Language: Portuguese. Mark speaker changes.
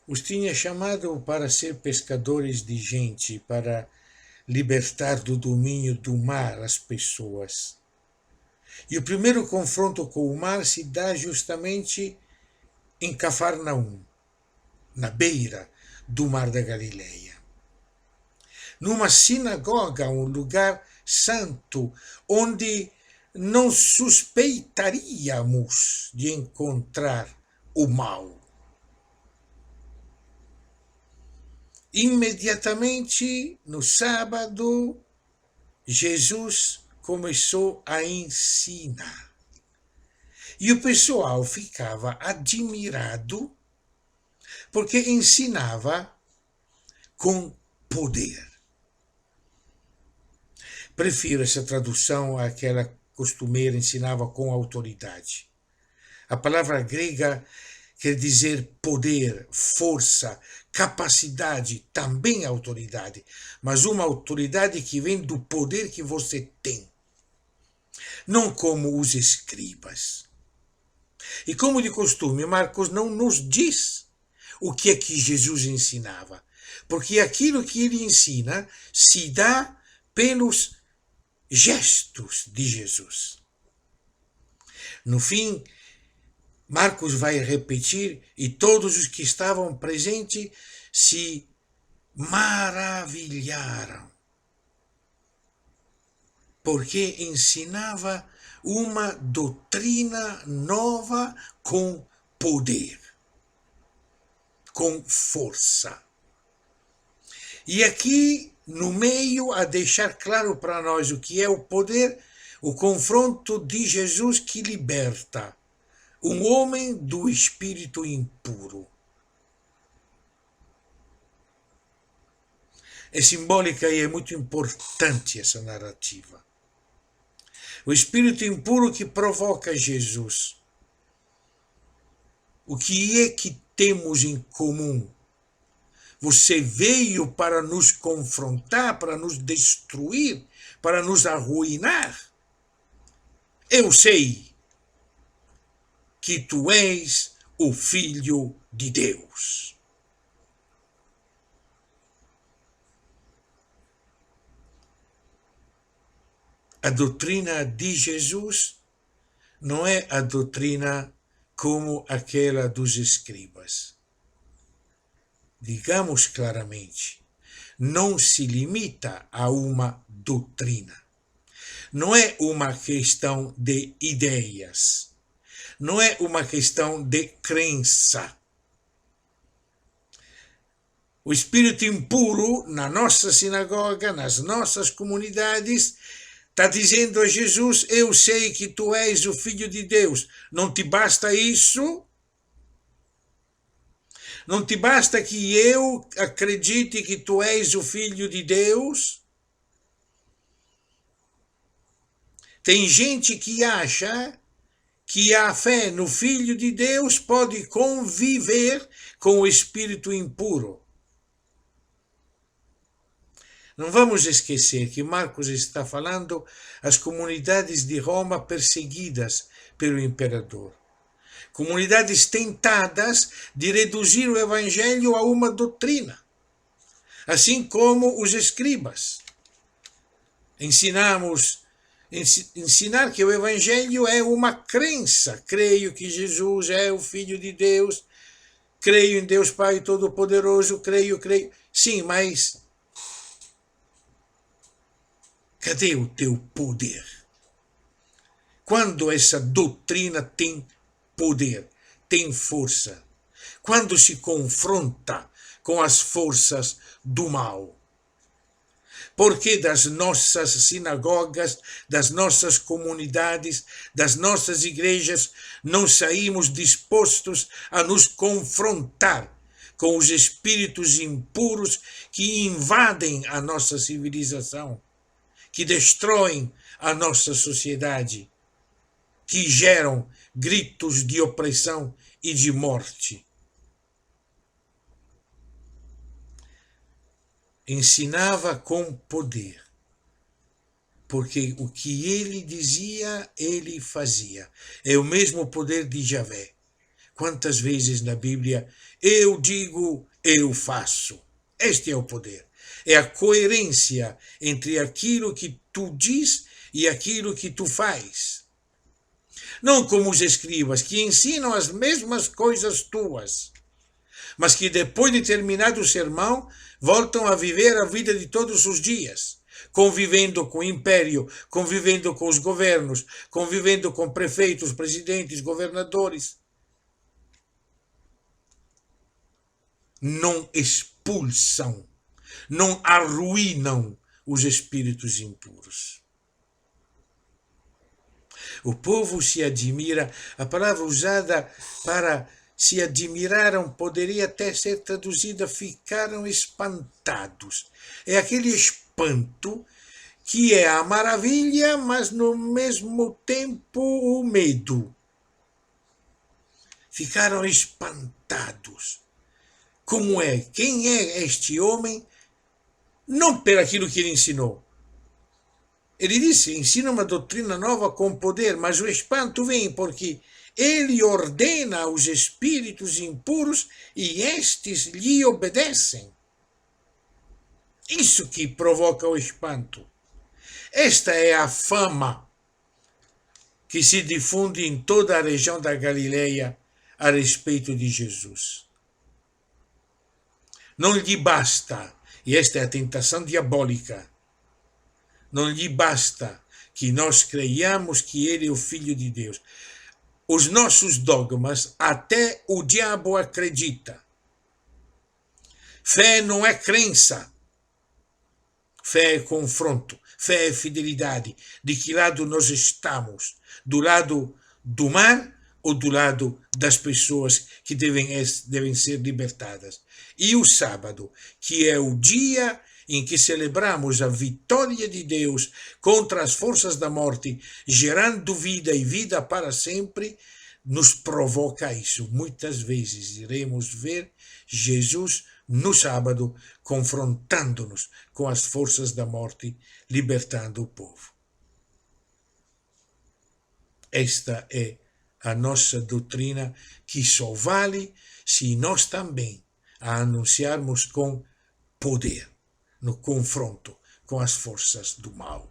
Speaker 1: Os tinha chamado para ser pescadores de gente, para libertar do domínio do mar as pessoas. E o primeiro confronto com o mar se dá justamente em Cafarnaum, na beira do Mar da Galileia. Numa sinagoga, um lugar santo, onde não suspeitaríamos de encontrar o mal. Imediatamente, no sábado, Jesus começou a ensinar. E o pessoal ficava admirado porque ensinava com poder. Prefiro essa tradução àquela costumeira, ensinava com autoridade. A palavra grega quer dizer poder, força, capacidade, também autoridade, mas uma autoridade que vem do poder que você tem, não como os escribas. E como de costume, Marcos não nos diz o que é que Jesus ensinava, porque aquilo que ele ensina se dá pelos gestos de Jesus. No fim, Marcos vai repetir e todos os que estavam presentes se maravilharam, porque ensinava uma doutrina nova com poder, com força. E aqui, no meio, a deixar claro para nós o que é o poder, o confronto de Jesus que liberta um homem do espírito impuro. É simbólica e é muito importante essa narrativa. O espírito impuro que provoca Jesus. O que é que temos em comum? Você veio para nos confrontar, para nos destruir, para nos arruinar. Eu sei que tu és o Filho de Deus. A doutrina de Jesus não é a doutrina como aquela dos escribas. Digamos claramente, não se limita a uma doutrina. Não é uma questão de ideias. Não é uma questão de crença. O espírito impuro na nossa sinagoga, nas nossas comunidades, está dizendo a Jesus: eu sei que tu és o Filho de Deus. Não te basta isso? Não te basta que eu acredite que tu és o Filho de Deus? Tem gente que acha que a fé no Filho de Deus pode conviver com o espírito impuro. Não vamos esquecer que Marcos está falando às comunidades de Roma perseguidas pelo imperador. Comunidades tentadas de reduzir o evangelho a uma doutrina, assim como os escribas. Ensinar que o evangelho é uma crença. Creio que Jesus é o Filho de Deus, creio em Deus Pai Todo-Poderoso, creio. Sim, mas cadê o teu poder? Quando essa doutrina tem poder, tem força? Quando se confronta com as forças do mal? Porque das nossas sinagogas, das nossas comunidades, das nossas igrejas, não saímos dispostos a nos confrontar com os espíritos impuros que invadem a nossa civilização, que destroem a nossa sociedade, que geram gritos de opressão e de morte. Ensinava com poder, porque o que ele dizia, ele fazia. É o mesmo poder de Javé. Quantas vezes na Bíblia eu digo, eu faço. Este é o poder. É a coerência entre aquilo que tu diz e aquilo que tu faz. Não como os escribas, que ensinam as mesmas coisas tuas, mas que depois de terminado o sermão, voltam a viver a vida de todos os dias, convivendo com o império, convivendo com os governos, convivendo com prefeitos, presidentes, governadores. Não expulsam, não arruinam os espíritos impuros. O povo se admira, a palavra usada para se admiraram poderia até ser traduzida ficaram espantados. É aquele espanto que é a maravilha, mas no mesmo tempo o medo. Ficaram espantados. Como é? Quem é este homem? Não por aquilo que ele ensinou. Ele disse, ensina uma doutrina nova com poder, mas o espanto vem porque ele ordena aos espíritos impuros e estes lhe obedecem. Isso que provoca o espanto. Esta é a fama que se difunde em toda a região da Galileia a respeito de Jesus. Não lhe basta, e esta é a tentação diabólica, não lhe basta que nós creiamos que ele é o Filho de Deus. Os nossos dogmas, até o diabo acredita. Fé não é crença. Fé é confronto. Fé é fidelidade. De que lado nós estamos? Do lado do mar ou do lado das pessoas que devem ser libertadas? E o sábado, que é o dia em que celebramos a vitória de Deus contra as forças da morte, gerando vida e vida para sempre, nos provoca isso. Muitas vezes iremos ver Jesus no sábado confrontando-nos com as forças da morte, libertando o povo. Esta é a nossa doutrina que só vale se nós também a anunciarmos com poder, no confronto com as forças do mal.